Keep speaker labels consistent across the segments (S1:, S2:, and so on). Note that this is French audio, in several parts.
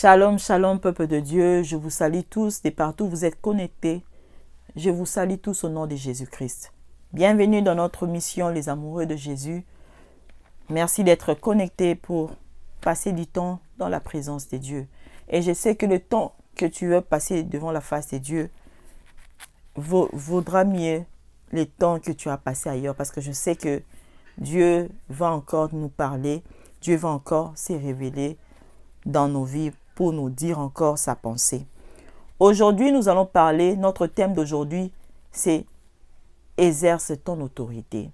S1: Shalom, shalom, peuple de Dieu. Je vous salue tous de partout où vous êtes connectés. Je vous salue tous au nom de Jésus-Christ. Bienvenue dans notre mission, les amoureux de Jésus. Merci d'être connectés pour passer du temps dans la présence de Dieu. Et je sais que le temps que tu veux passer devant la face de Dieu vaudra mieux le temps que tu as passé ailleurs. Parce que je sais que Dieu va encore nous parler. Dieu va encore se révéler dans nos vies pour nous dire encore sa pensée. Aujourd'hui, nous allons parler, notre thème d'aujourd'hui, c'est « Exerce ton autorité ».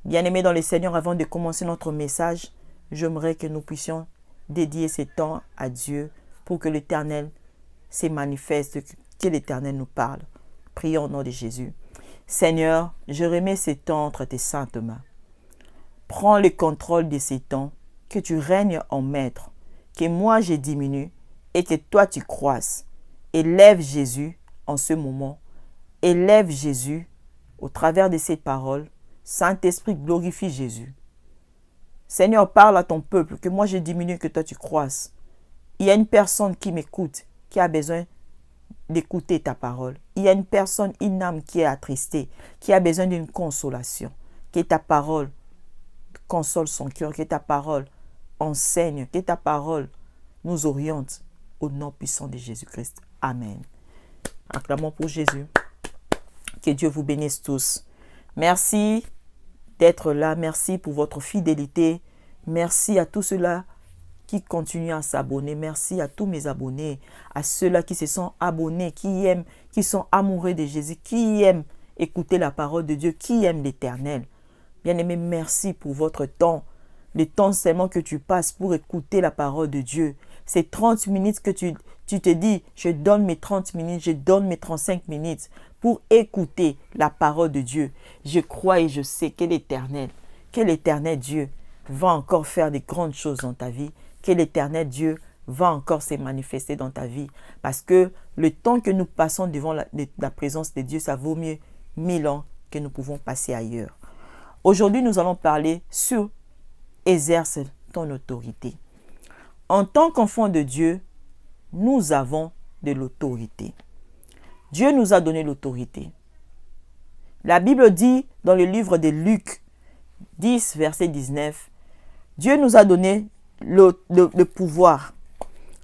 S1: Bien-aimés dans le Seigneur, avant de commencer notre message, j'aimerais que nous puissions dédier ce temps à Dieu pour que l'Éternel se manifeste, que l'Éternel nous parle. Prions au nom de Jésus. Seigneur, je remets ce temps entre tes saintes mains. Prends le contrôle de ces temps, que tu règnes en maître, que moi je diminue et que toi tu croisses. Élève Jésus en ce moment. Élève Jésus au travers de ces paroles. Saint-Esprit, glorifie Jésus. Seigneur, parle à ton peuple, que moi je diminue, que toi tu croisses. Il y a une personne qui m'écoute, qui a besoin d'écouter ta parole. Il y a une personne, une âme qui est attristée, qui a besoin d'une consolation. Que ta parole console son cœur, que ta parole enseigne, que ta parole nous oriente au nom puissant de Jésus-Christ. Amen. Acclamons pour Jésus. Que Dieu vous bénisse tous. Merci d'être là. Merci pour votre fidélité. Merci à tous ceux-là qui continuent à s'abonner. Merci à tous mes abonnés, à ceux-là qui se sont abonnés, qui aiment, qui sont amoureux de Jésus, qui aiment écouter la parole de Dieu, qui aiment l'Éternel. Bien-aimé, merci pour votre temps. Le temps seulement que tu passes pour écouter la parole de Dieu. C'est 30 minutes que tu te dis, je donne mes 30 minutes, je donne mes 35 minutes pour écouter la parole de Dieu. Je crois et je sais que l'Éternel Dieu va encore faire de grandes choses dans ta vie, que l'Éternel Dieu va encore se manifester dans ta vie. Parce que le temps que nous passons devant la présence de Dieu, ça vaut mieux 1000 ans que nous pouvons passer ailleurs. Aujourd'hui, nous allons parler sur exerce ton autorité. En tant qu'enfant de Dieu, nous avons de l'autorité. Dieu nous a donné l'autorité. La Bible dit dans le livre de Luc 10, verset 19, Dieu nous a donné le pouvoir.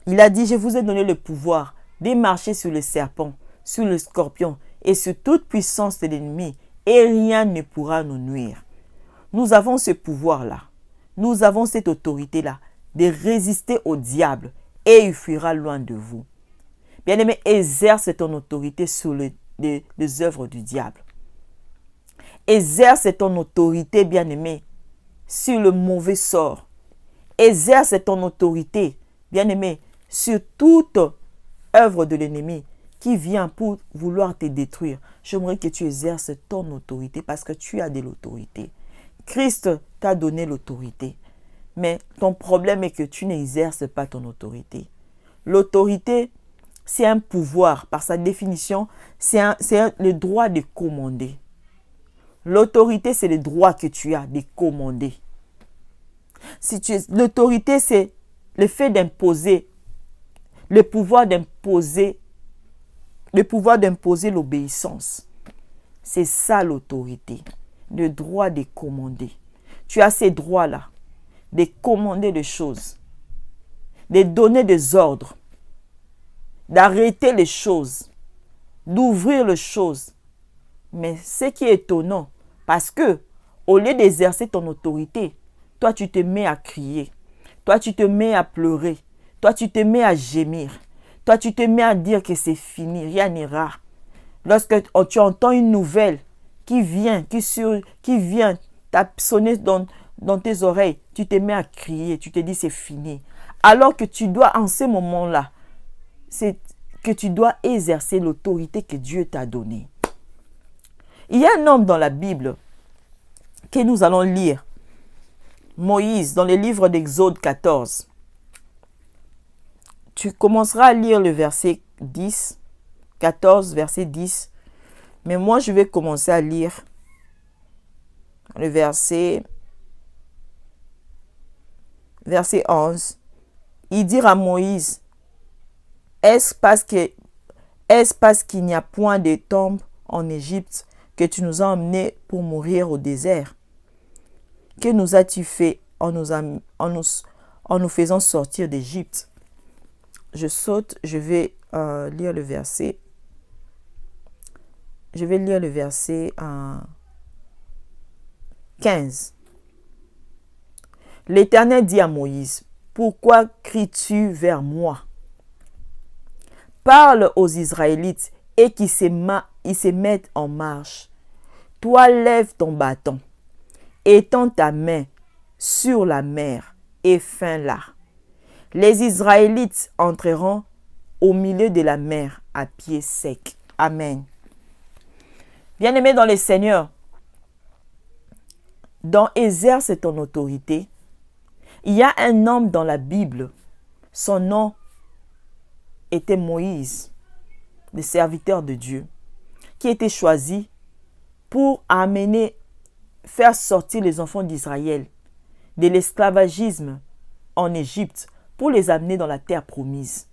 S1: Il a dit, je vous ai donné le pouvoir de marcher sur le serpent, sur le scorpion et sur toute puissance de l'ennemi, et rien ne pourra nous nuire. Nous avons ce pouvoir-là. Nous avons cette autorité-là de résister au diable et il fuira loin de vous. Bien-aimé, exerce ton autorité sur les œuvres du diable. Exerce ton autorité, bien-aimé, sur le mauvais sort. Exerce ton autorité, bien-aimé, sur toute œuvre de l'ennemi qui vient pour vouloir te détruire. J'aimerais que tu exerces ton autorité parce que tu as de l'autorité. Christ t'a donné l'autorité. Mais ton problème est que tu n'exerces pas ton autorité. L'autorité, c'est un pouvoir. Par sa définition, c'est le droit de commander. L'autorité, c'est le droit que tu as de commander. L'autorité, c'est le fait d'imposer, le pouvoir d'imposer l'obéissance. C'est ça l'autorité. Le droit de commander. Tu as ces droits-là, de commander des choses, de donner des ordres, d'arrêter les choses, d'ouvrir les choses. Mais ce qui est étonnant, parce que au lieu d'exercer ton autorité, toi tu te mets à crier, toi tu te mets à pleurer, toi tu te mets à gémir, toi tu te mets à dire que c'est fini, rien n'ira. Lorsque tu entends une nouvelle qui vient sonner dans tes oreilles, tu te mets à crier, tu te dis c'est fini. Alors que tu dois en ce moment-là, c'est que tu dois exercer l'autorité que Dieu t'a donnée. Il y a un homme dans la Bible que nous allons lire. Moïse, dans le livre d'Exode 14. Tu commenceras à lire le verset 10, 14, verset 10. Mais moi, je vais commencer à lire le verset 11 ils dirent à Moïse, est-ce parce qu'il n'y a point de tombe en Égypte que tu nous as emmenés pour mourir au désert? Que nous as-tu fait en nous faisant sortir d'Égypte? Je saute, je vais lire le verset. Je vais lire le verset 15. L'Éternel dit à Moïse, pourquoi cries-tu vers moi? Parle aux Israélites et qu'ils se mettent en marche. Toi, lève ton bâton, étends ta main sur la mer et fin-la. Les Israélites entreront au milieu de la mer à pied sec. Amen. Bien-aimés dans le Seigneur, dans exerce ton autorité, il y a un homme dans la Bible, son nom était Moïse, le serviteur de Dieu, qui était choisi pour faire sortir les enfants d'Israël de l'esclavagisme en Égypte pour les amener dans la terre promise.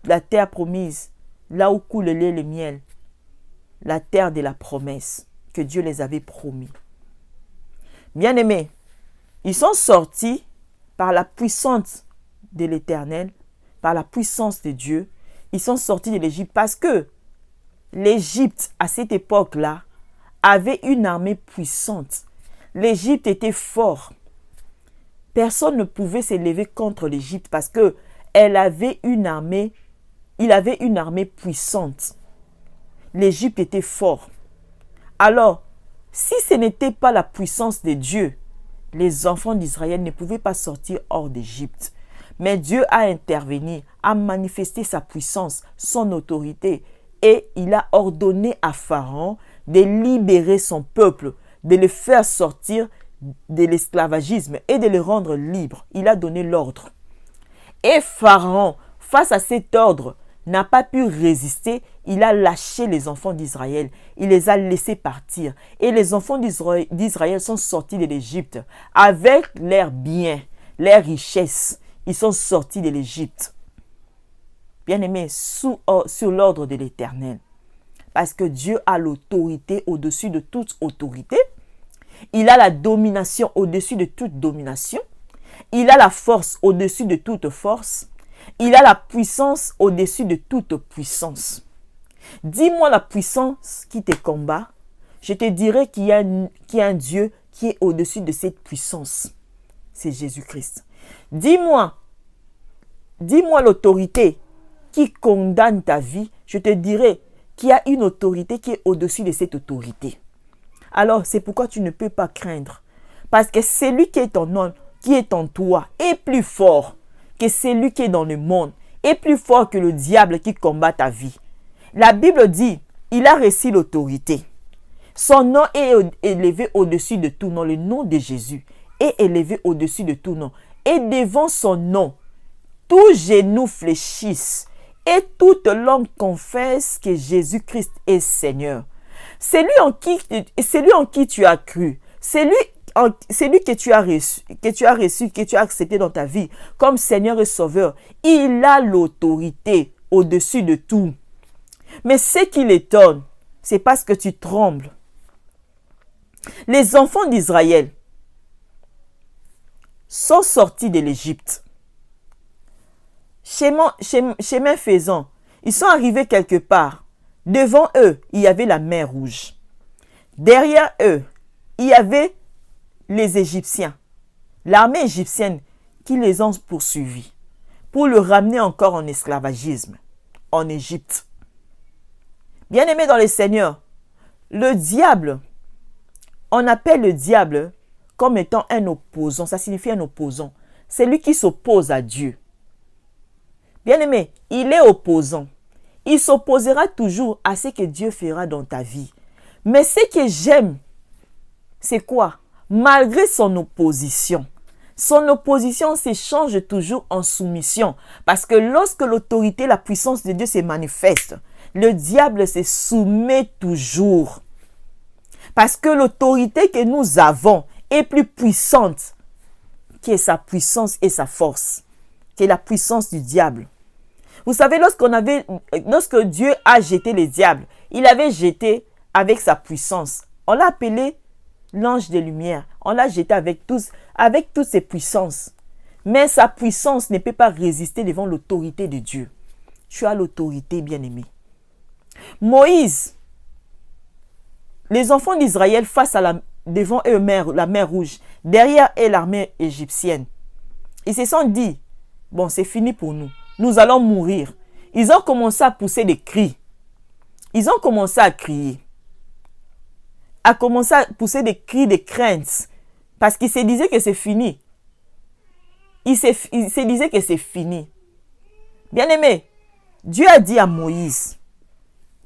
S1: La terre promise, là où coule le lait et le miel, la terre de la promesse que Dieu les avait promis. Bien-aimés, ils sont sortis par la puissance de l'Éternel, par la puissance de Dieu. Ils sont sortis de l'Égypte parce que l'Égypte, à cette époque-là, avait une armée puissante. L'Égypte était fort. Personne ne pouvait s'élever contre l'Égypte parce que il avait une armée puissante. L'Égypte était fort. Alors, si ce n'était pas la puissance de Dieu, les enfants d'Israël ne pouvaient pas sortir hors d'Égypte. Mais Dieu a intervenu, a manifesté sa puissance, son autorité, et il a ordonné à Pharaon de libérer son peuple, de le faire sortir de l'esclavagisme et de le rendre libre. Il a donné l'ordre. Et Pharaon, face à cet ordre, n'a pas pu résister. Il a lâché les enfants d'Israël. Il les a laissés partir. Et les enfants d'Israël sont sortis de l'Égypte avec leurs biens, leurs richesses. Ils sont sortis de l'Égypte. Bien-aimés, sur l'ordre de l'Éternel. Parce que Dieu a l'autorité au-dessus de toute autorité. Il a la domination au-dessus de toute domination. Il a la force au-dessus de toute force. Il a la puissance au-dessus de toute puissance. Dis-moi la puissance qui te combat. Je te dirai qu'il y a un Dieu qui est au-dessus de cette puissance. C'est Jésus-Christ. Dis-moi l'autorité qui condamne ta vie. Je te dirai qu'il y a une autorité qui est au-dessus de cette autorité. Alors, c'est pourquoi tu ne peux pas craindre. Parce que celui qui est en toi est plus fort que celui qui est dans le monde, est plus fort que le diable qui combat ta vie. La Bible dit, il a reçu l'autorité. Son nom est élevé au-dessus de tout nom. Le nom de Jésus est élevé au-dessus de tout nom. Et devant son nom, tout genou fléchisse et toute langue confesse que Jésus-Christ est Seigneur. Celui en qui tu as cru, celui que tu as reçu, que tu as accepté dans ta vie comme Seigneur et Sauveur, il a l'autorité au-dessus de tout. Mais ce qui l'étonne, c'est parce que tu trembles. Les enfants d'Israël sont sortis de l'Égypte. Chemin faisant, ils sont arrivés quelque part. Devant eux, il y avait la mer Rouge. Derrière eux, il y avait les Égyptiens, l'armée égyptienne qui les ont poursuivis pour le ramener encore en esclavagisme en Égypte. Bien-aimés dans le Seigneur, le diable, on appelle le diable comme étant un opposant. Ça signifie un opposant. C'est lui qui s'oppose à Dieu. Bien-aimé, il est opposant. Il s'opposera toujours à ce que Dieu fera dans ta vie. Mais ce que j'aime, c'est quoi? Malgré son opposition s'échange toujours en soumission. Parce que lorsque l'autorité, la puissance de Dieu se manifeste, le diable se soumet toujours. Parce que l'autorité que nous avons est plus puissante qui est sa puissance et sa force, qui est la puissance du diable. Vous savez, lorsque Dieu a jeté les diables, il avait jeté avec sa puissance. On l'a appelé l'ange des lumières. On l'a jeté avec toutes ses puissances. Mais sa puissance ne peut pas résister devant l'autorité de Dieu. Tu as l'autorité, bien-aimé. Moïse, les enfants d'Israël devant eux la mer Rouge, derrière est l'armée égyptienne. Ils se sont dit, bon, c'est fini pour nous. Nous allons mourir. Ils ont commencé à pousser des cris. Ils ont commencé à crier. À commencer à pousser des cris de crainte. Parce qu'ils se disaient que c'est fini. Ils se disaient que c'est fini. Bien-aimé, Dieu a dit à Moïse,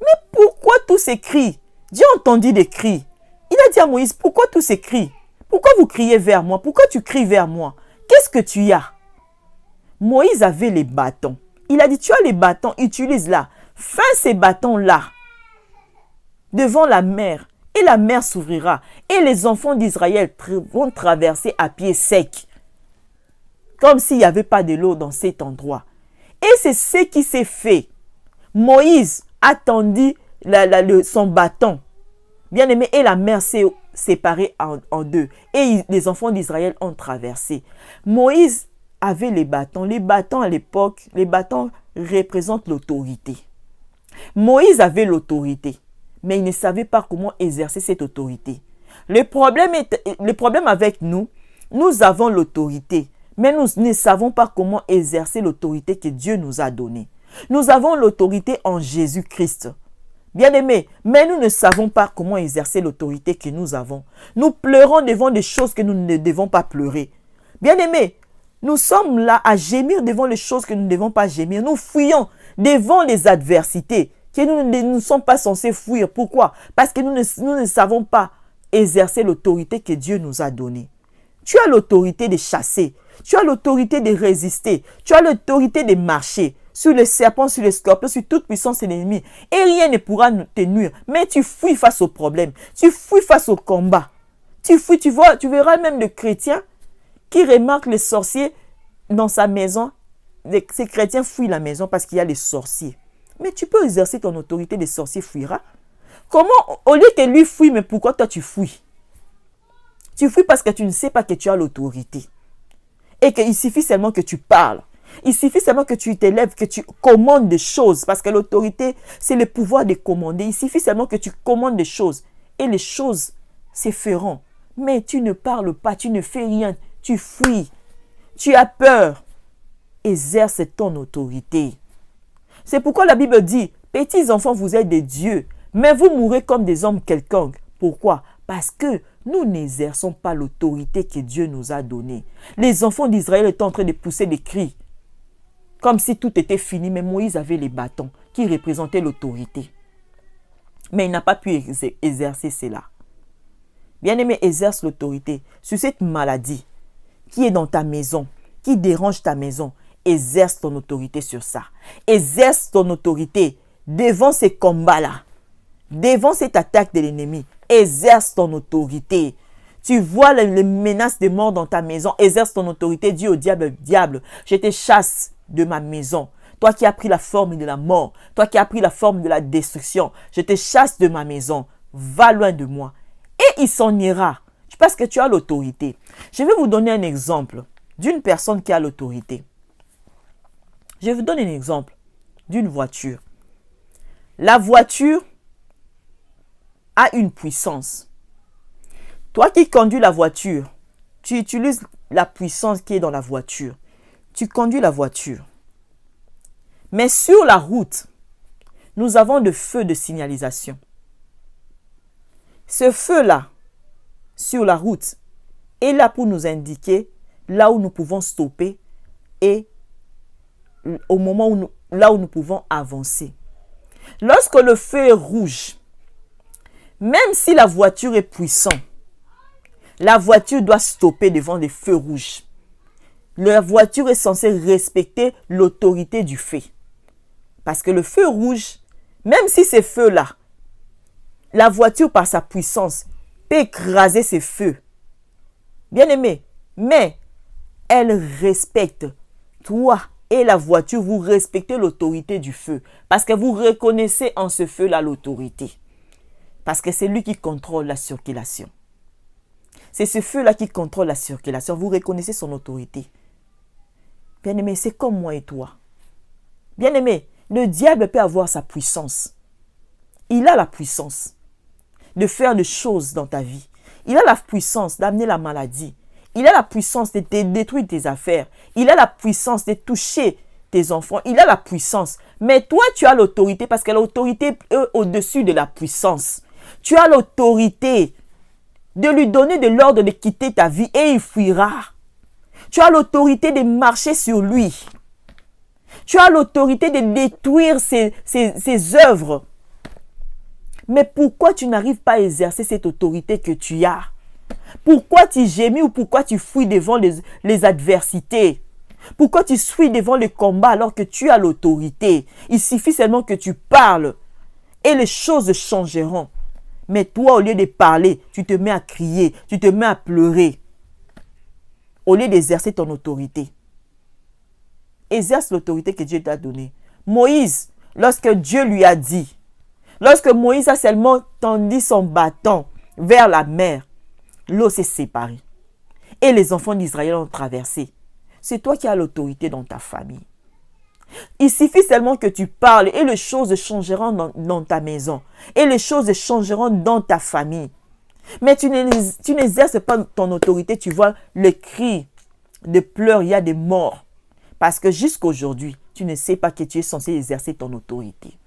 S1: mais pourquoi tous ces cris? Dieu a entendu des cris. Il a dit à Moïse, pourquoi tous ces cris? Pourquoi vous criez vers moi? Pourquoi tu cries vers moi? Qu'est-ce que tu as? Moïse avait les bâtons. Il a dit, tu as les bâtons, utilise-la. Fais ces bâtons-là devant la mer. Et la mer s'ouvrira. Et les enfants d'Israël vont traverser à pied sec. Comme s'il n'y avait pas de l'eau dans cet endroit. Et c'est ce qui s'est fait. Moïse a tendu son bâton. Bien aimé, et la mer s'est séparée en deux. Et les enfants d'Israël ont traversé. Moïse avait les bâtons. Les bâtons à l'époque, les bâtons représentent l'autorité. Moïse avait l'autorité, mais il ne savait pas comment exercer cette autorité. Le problème avec nous, nous avons l'autorité, mais nous ne savons pas comment exercer l'autorité que Dieu nous a donnée. Nous avons l'autorité en Jésus-Christ. Bien-aimés, mais nous ne savons pas comment exercer l'autorité que nous avons. Nous pleurons devant des choses que nous ne devons pas pleurer. Bien-aimés, nous sommes là à gémir devant les choses que nous ne devons pas gémir. Nous fuyons devant les adversités que nous ne sommes pas censés fuir. Pourquoi? Parce que nous ne savons pas exercer l'autorité que Dieu nous a donnée. Tu as l'autorité de chasser. Tu as l'autorité de résister. Tu as l'autorité de marcher sur les serpents, sur les scorpions, sur toute puissance de l'ennemi. Et rien ne pourra te nuire. Mais tu fuis face au problème. Tu fuis face au combat. Tu fuis, tu verras même le chrétien qui remarque les sorciers dans sa maison. Ces chrétiens fuient la maison parce qu'il y a les sorciers. Mais tu peux exercer ton autorité, les sorciers fuira. Comment, au lieu que lui fuit, mais pourquoi toi tu fuis? Tu fuis parce que tu ne sais pas que tu as l'autorité. Et qu'il suffit seulement que tu parles. Il suffit seulement que tu t'élèves, que tu commandes des choses. Parce que l'autorité, c'est le pouvoir de commander. Il suffit seulement que tu commandes des choses. Et les choses se feront. Mais tu ne parles pas, tu ne fais rien. Tu fuis. Tu as peur. Exerce ton autorité. C'est pourquoi la Bible dit, petits enfants, vous êtes des dieux, mais vous mourrez comme des hommes quelconques. Pourquoi? Parce que nous n'exerçons pas l'autorité que Dieu nous a donnée. Les enfants d'Israël étaient en train de pousser des cris, comme si tout était fini, mais Moïse avait les bâtons qui représentaient l'autorité. Mais il n'a pas pu exercer cela. Bien-aimé, exerce l'autorité sur cette maladie qui est dans ta maison, qui dérange ta maison. Exerce ton autorité sur ça. Exerce ton autorité devant ces combats-là. Devant cette attaque de l'ennemi. Exerce ton autorité. Tu vois les menaces de mort dans ta maison. Exerce ton autorité. Dis au diable, diable, je te chasse de ma maison. Toi qui as pris la forme de la mort. Toi qui as pris la forme de la destruction. Je te chasse de ma maison. Va loin de moi. Et il s'en ira. Parce que tu as l'autorité. Je vais vous donner un exemple d'une personne qui a l'autorité. Je vous donne un exemple d'une voiture. La voiture a une puissance. Toi qui conduis la voiture, tu utilises la puissance qui est dans la voiture. Tu conduis la voiture. Mais sur la route, nous avons des feux de signalisation. Ce feu-là, sur la route, est là pour nous indiquer là où nous pouvons stopper et au moment où là où nous pouvons avancer. Lorsque le feu est rouge, même si la voiture est puissante, la voiture doit stopper devant les feux rouges. La voiture est censée respecter l'autorité du feu. Parce que le feu rouge, même si ces feux-là, la voiture par sa puissance peut écraser ces feux. Bien aimé, mais elle respecte. Toi et la voiture, vous respectez l'autorité du feu. Parce que vous reconnaissez en ce feu-là l'autorité. Parce que c'est lui qui contrôle la circulation. C'est ce feu-là qui contrôle la circulation. Vous reconnaissez son autorité. Bien-aimé, c'est comme moi et toi. Bien-aimé, le diable peut avoir sa puissance. Il a la puissance de faire des choses dans ta vie. Il a la puissance d'amener la maladie. Il a la puissance de te détruire tes affaires. Il a la puissance de toucher tes enfants. Il a la puissance. Mais toi, tu as l'autorité parce que l'autorité est au-dessus de la puissance. Tu as l'autorité de lui donner de l'ordre de quitter ta vie et il fuira. Tu as l'autorité de marcher sur lui. Tu as l'autorité de détruire ses œuvres. Mais pourquoi tu n'arrives pas à exercer cette autorité que tu as? Pourquoi tu gémis ou pourquoi tu fuis devant les adversités? Pourquoi tu fuis devant le combat alors que tu as l'autorité? Il suffit seulement que tu parles et les choses changeront. Mais toi, au lieu de parler, tu te mets à crier, tu te mets à pleurer. Au lieu d'exercer ton autorité. Exerce l'autorité que Dieu t'a donnée. Moïse, lorsque Dieu lui a dit, lorsque Moïse a seulement tendu son bâton vers la mer, l'eau s'est séparée. Et les enfants d'Israël ont traversé. C'est toi qui as l'autorité dans ta famille. Il suffit seulement que tu parles et les choses changeront dans ta maison. Et les choses changeront dans ta famille. Mais tu n'exerces pas ton autorité. Tu vois le cri de pleurs, il y a des morts. Parce que jusqu'à aujourd'hui, tu ne sais pas que tu es censé exercer ton autorité.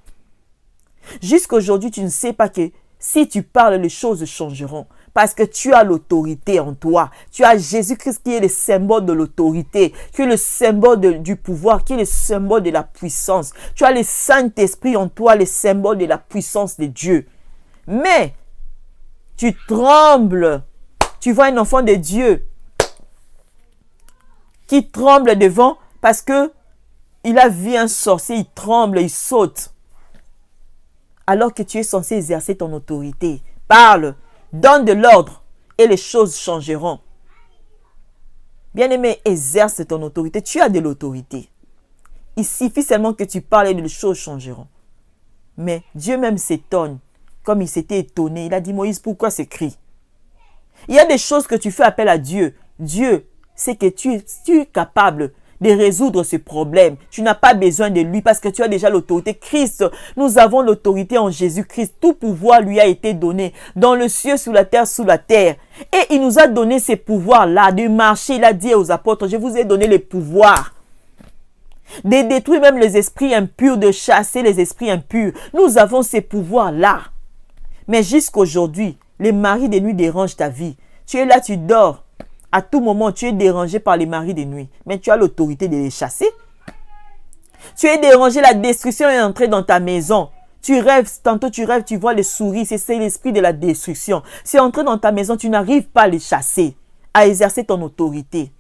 S1: Jusqu'à aujourd'hui, tu ne sais pas que si tu parles, les choses changeront. Parce que tu as l'autorité en toi. Tu as Jésus-Christ qui est le symbole de l'autorité, qui est le symbole du pouvoir, qui est le symbole de la puissance. Tu as le Saint-Esprit en toi, le symbole de la puissance de Dieu. Mais tu trembles. Tu vois un enfant de Dieu qui tremble devant parce que il a vu un sorcier, il tremble, il saute. Alors que tu es censé exercer ton autorité. Parle, donne de l'ordre et les choses changeront. Bien-aimé, exerce ton autorité. Tu as de l'autorité. Il suffit seulement que tu parles et les choses changeront. Mais Dieu même s'étonne, comme il s'était étonné. Il a dit, Moïse, pourquoi ce cri? Il y a des choses que tu fais appel à Dieu. Dieu sait que tu es capable de résoudre ce problème. Tu n'as pas besoin de lui parce que tu as déjà l'autorité. Christ, nous avons l'autorité en Jésus-Christ. Tout pouvoir lui a été donné dans le ciel, sous la terre, sous la terre. Et il nous a donné ces pouvoirs-là de marcher. Il a dit aux apôtres, je vous ai donné les pouvoirs de détruire même les esprits impurs, de chasser les esprits impurs. Nous avons ces pouvoirs-là. Mais jusqu'aujourd'hui, les maris de nuit dérangent ta vie. Tu es là, tu dors. À tout moment, tu es dérangé par les maris de nuit. Mais tu as l'autorité de les chasser. Tu es dérangé, la destruction est entrée dans ta maison. Tu rêves, tantôt tu rêves, tu vois les souris. C'est l'esprit de la destruction. C'est entré dans ta maison, tu n'arrives pas à les chasser, à exercer ton autorité.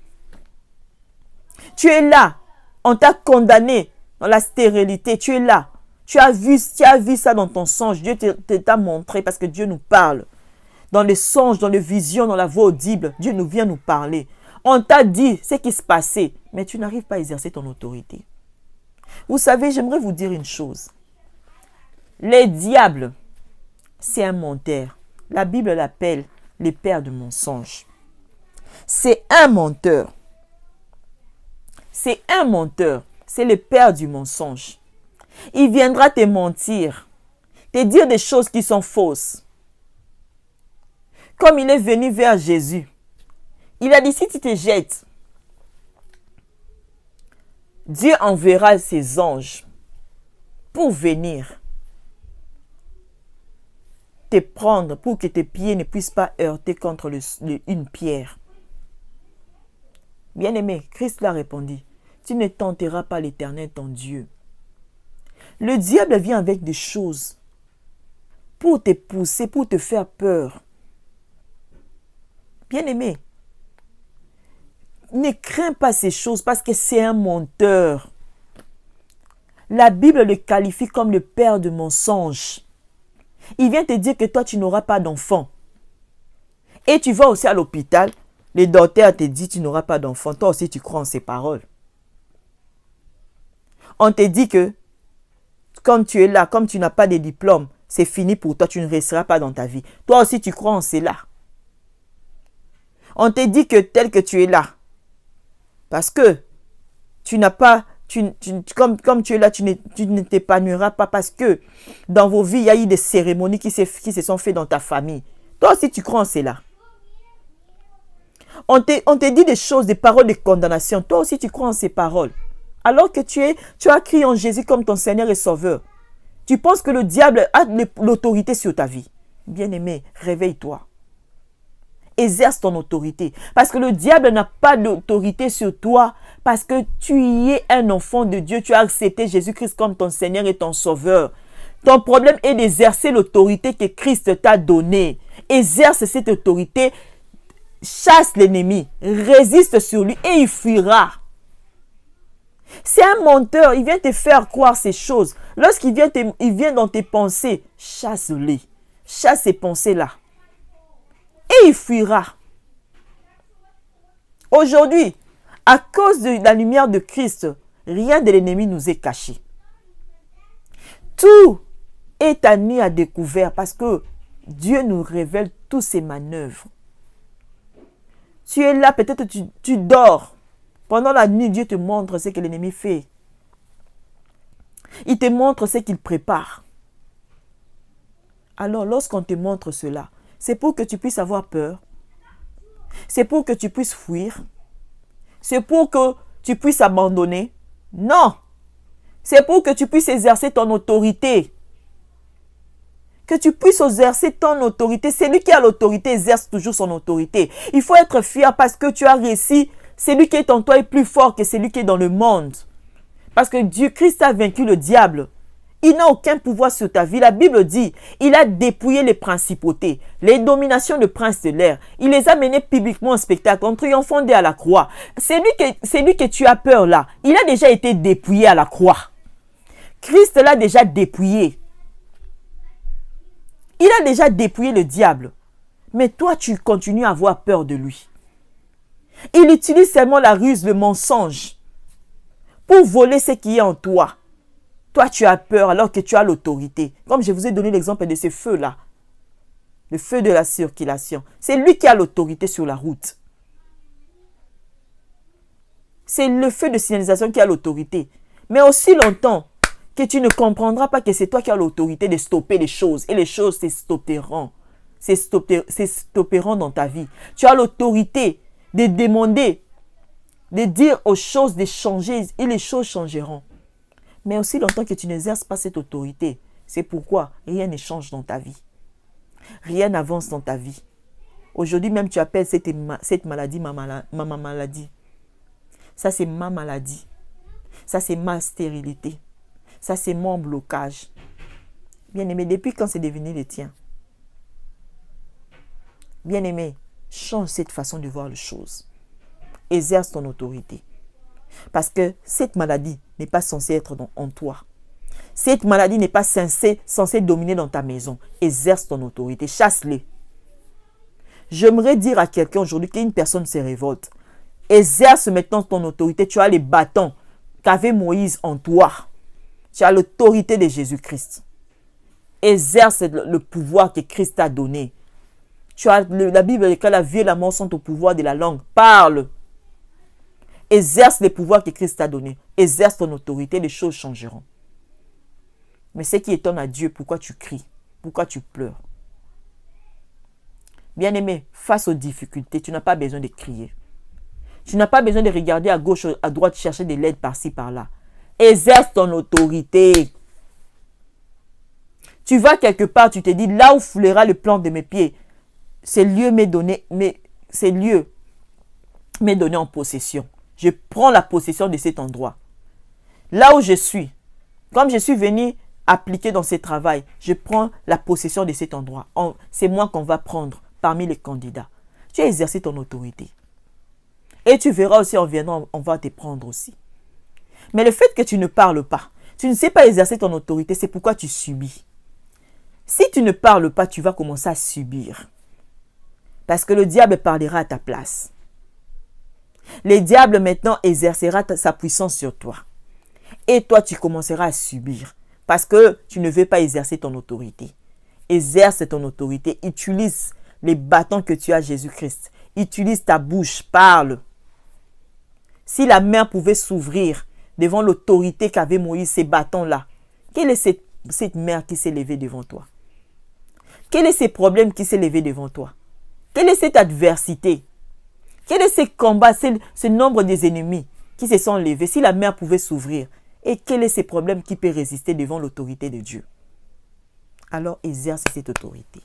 S1: Tu es là. On t'a condamné dans la stérilité. Tu es là. Tu as vu ça dans ton songe. Dieu t'a montré parce que Dieu nous parle. Dans les songes, dans les visions, dans la voix audible, Dieu nous vient nous parler. On t'a dit ce qui se passait, mais tu n'arrives pas à exercer ton autorité. Vous savez, j'aimerais vous dire une chose. Les diables, c'est un menteur. La Bible l'appelle le père de mensonges. C'est un menteur. C'est un menteur. C'est le père du mensonge. Il viendra te mentir, te dire des choses qui sont fausses. Comme il est venu vers Jésus, il a dit, si tu te jettes, Dieu enverra ses anges pour venir te prendre, pour que tes pieds ne puissent pas heurter contre une pierre. Bien-aimé, Christ l'a répondu, tu ne tenteras pas l'Éternel ton Dieu. Le diable vient avec des choses pour te pousser, pour te faire peur. Bien-aimé, ne crains pas ces choses parce que c'est un menteur. La Bible le qualifie comme le père de mensonges. Il vient te dire que toi, tu n'auras pas d'enfant. Et tu vas aussi à l'hôpital. Le docteur te dit tu n'auras pas d'enfant. Toi aussi, tu crois en ces paroles. On te dit que comme tu es là, comme tu n'as pas de diplôme, c'est fini pour toi, tu ne resteras pas dans ta vie. Toi aussi, tu crois en cela. On te dit que tel que tu es là, parce que tu n'as pas, comme tu es là, tu ne t'épanouiras pas parce que dans vos vies, il y a eu des cérémonies qui se sont faites dans ta famille. Toi aussi, tu crois en cela. On te dit des choses, des paroles de condamnation. Toi aussi, tu crois en ces paroles. Alors que tu as crié en Jésus comme ton Seigneur et Sauveur. Tu penses que le diable a l'autorité sur ta vie. Bien-aimé, réveille-toi. Exerce ton autorité. Parce que le diable n'a pas d'autorité sur toi. Parce que tu y es un enfant de Dieu. Tu as accepté Jésus-Christ comme ton Seigneur et ton Sauveur. Ton problème est d'exercer l'autorité que Christ t'a donnée. Exerce cette autorité. Chasse l'ennemi. Résiste sur lui et il fuira. C'est un menteur. Il vient te faire croire ces choses. Lorsqu'il vient dans tes pensées, chasse-les. Chasse ces pensées-là. Et il fuira. Aujourd'hui, à cause de la lumière de Christ, rien de l'ennemi nous est caché. Tout est à nu à découvert parce que Dieu nous révèle tous ses manœuvres. Tu es là, peut-être tu dors. Pendant la nuit, Dieu te montre ce que l'ennemi fait. Il te montre ce qu'il prépare. Alors, lorsqu'on te montre cela, c'est pour que tu puisses avoir peur. C'est pour que tu puisses fuir. C'est pour que tu puisses abandonner. Non. C'est pour que tu puisses exercer ton autorité. Que tu puisses exercer ton autorité. Celui qui a l'autorité exerce toujours son autorité. Il faut être fier parce que tu as réussi. Celui qui est en toi est plus fort que celui qui est dans le monde. Parce que Dieu, Christ a vaincu le diable. Il n'a aucun pouvoir sur ta vie. La Bible dit, il a dépouillé les principautés, les dominations de princes de l'air. Il les a menés publiquement au spectacle, en triomphant à la croix. C'est lui que tu as peur là. Il a déjà été dépouillé à la croix. Christ l'a déjà dépouillé. Il a déjà dépouillé le diable. Mais toi, tu continues à avoir peur de lui. Il utilise seulement la ruse, le mensonge, pour voler ce qui est en toi. Toi, tu as peur alors que tu as l'autorité. Comme je vous ai donné l'exemple de ce feu-là. Le feu de la circulation. C'est lui qui a l'autorité sur la route. C'est le feu de signalisation qui a l'autorité. Mais aussi longtemps que tu ne comprendras pas que c'est toi qui as l'autorité de stopper les choses. Et les choses se stopperont. Se stopperont dans ta vie. Tu as l'autorité de demander, de dire aux choses de changer et les choses changeront. Mais aussi longtemps que tu n'exerces pas cette autorité, c'est pourquoi rien ne change dans ta vie. Rien n'avance dans ta vie. Aujourd'hui même tu appelles cette maladie ma maladie. Ça c'est ma maladie. Ça c'est ma stérilité. Ça c'est mon blocage. Bien-aimé, depuis quand c'est devenu le tien? Bien-aimé, change cette façon de voir les choses. Exerce ton autorité. Parce que cette maladie n'est pas censée être en toi. Cette maladie n'est pas censée dominer dans ta maison. Exerce ton autorité. Chasse-les. J'aimerais dire à quelqu'un aujourd'hui qu'une personne se révolte. Exerce maintenant ton autorité. Tu as les bâtons qu'avait Moïse en toi. Tu as l'autorité de Jésus-Christ. Exerce le pouvoir que Christ t'a donné. Tu as la Bible dit que la vie et la mort sont au pouvoir de la langue. Parle. Exerce les pouvoirs que Christ t'a donné. Exerce ton autorité, les choses changeront. Mais ce qui étonne à Dieu, pourquoi tu cries? Pourquoi tu pleures? Bien-aimé, face aux difficultés, tu n'as pas besoin de crier. Tu n'as pas besoin de regarder à gauche, à droite, chercher de l'aide par-ci, par-là. Exerce ton autorité. Tu vas quelque part, tu te dis, là où foulera le plan de mes pieds, ce lieu m'est donné, en possession. Je prends la possession de cet endroit. Là où je suis, comme je suis venu appliquer dans ce travail, je prends la possession de cet endroit. C'est moi qu'on va prendre parmi les candidats. Tu as exercé ton autorité. Et tu verras aussi en venant, on va te prendre aussi. Mais le fait que tu ne parles pas, tu ne sais pas exercer ton autorité, c'est pourquoi tu subis. Si tu ne parles pas, tu vas commencer à subir. Parce que le diable parlera à ta place. Le diable maintenant exercera sa puissance sur toi. Et toi, tu commenceras à subir parce que tu ne veux pas exercer ton autorité. Exerce ton autorité. Utilise les bâtons que tu as, Jésus-Christ. Utilise ta bouche. Parle. Si la mer pouvait s'ouvrir devant l'autorité qu'avait Moïse, ces bâtons-là, quelle est cette mer qui s'est levée devant toi? Quel est ce problème qui s'est levé devant toi? Quelle est cette adversité? Quel est ce combat, ce nombre des ennemis qui se sont levés? Si la mer pouvait s'ouvrir, et quel est ce problème qui peut résister devant l'autorité de Dieu? Alors exerce cette autorité.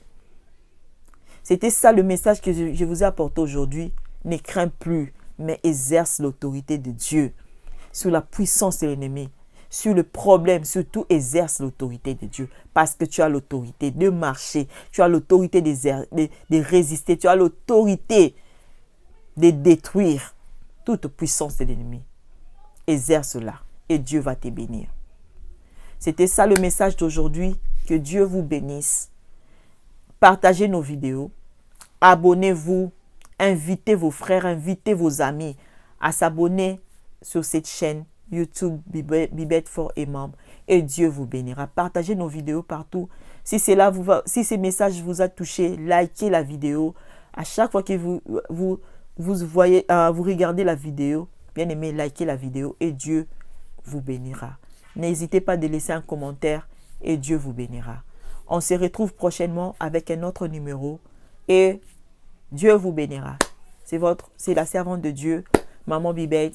S1: C'était ça le message que je vous ai apporté aujourd'hui. Ne crains plus, mais exerce l'autorité de Dieu sur la puissance de l'ennemi, sur le problème. Surtout exerce l'autorité de Dieu parce que tu as l'autorité de marcher, tu as l'autorité de résister, tu as l'autorité de détruire toute puissance de l'ennemi. Exerce-la et Dieu va te bénir. C'était ça le message d'aujourd'hui. Que Dieu vous bénisse. Partagez nos vidéos. Abonnez-vous. Invitez vos frères, invitez vos amis à s'abonner sur cette chaîne YouTube Bibet for Imam. Et Dieu vous bénira. Partagez nos vidéos partout. Si ces messages vous a touché, likez la vidéo. À chaque fois que vous regardez la vidéo, bien aimé, likez la vidéo et Dieu vous bénira. N'hésitez pas à laisser un commentaire et Dieu vous bénira. On se retrouve prochainement avec un autre numéro et Dieu vous bénira. C'est la servante de Dieu, Maman Bibet,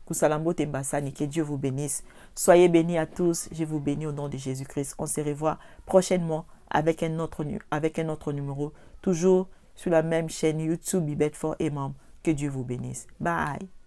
S1: Kusalambo Tembassani. Que Dieu vous bénisse. Soyez bénis à tous. Je vous bénis au nom de Jésus-Christ. On se revoit prochainement avec un autre numéro, toujours sur la même chaîne YouTube Bibet for Imam. Que Dieu vous bénisse. Bye.